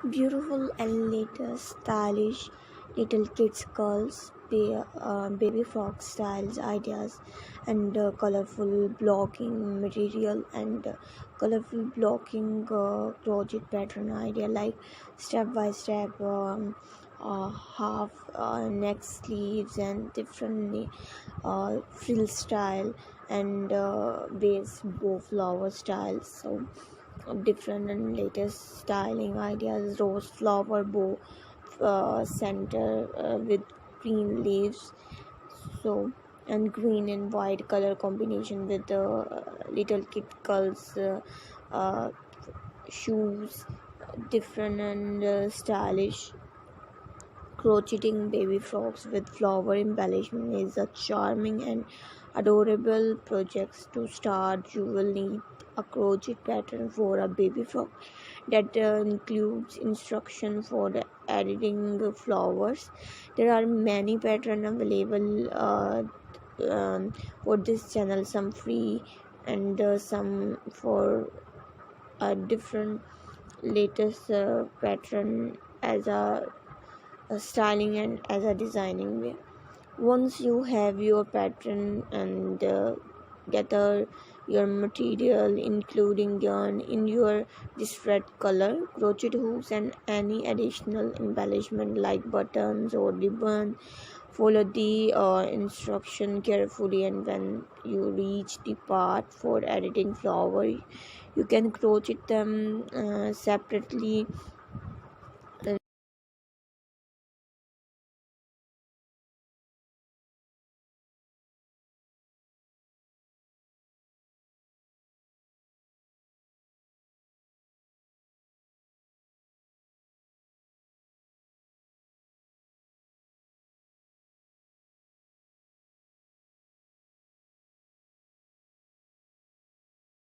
Beautiful and latest stylish little kids girls baby frock styles ideas and colorful blocking material and colorful blocking crochet pattern idea like step by step half neck sleeves and different frill style and base bow flower styles. So different and latest styling ideas, rose flower bow center with green leaves, so and green and white color combination with the little kid girls uh, shoes, different and stylish crocheting baby frocks with flower embellishment is a charming and adorable project to start. You will need a crochet pattern for a baby frock that includes instruction for the editing the flowers. There are many patterns available for this channel, some free and some for a different latest pattern as a styling and as a designing way. Once you have your pattern and gather your material including yarn in your desired color, crochet hooks and any additional embellishment like buttons or ribbon, follow the instruction carefully, and when you reach the part for editing flower you can crochet them separately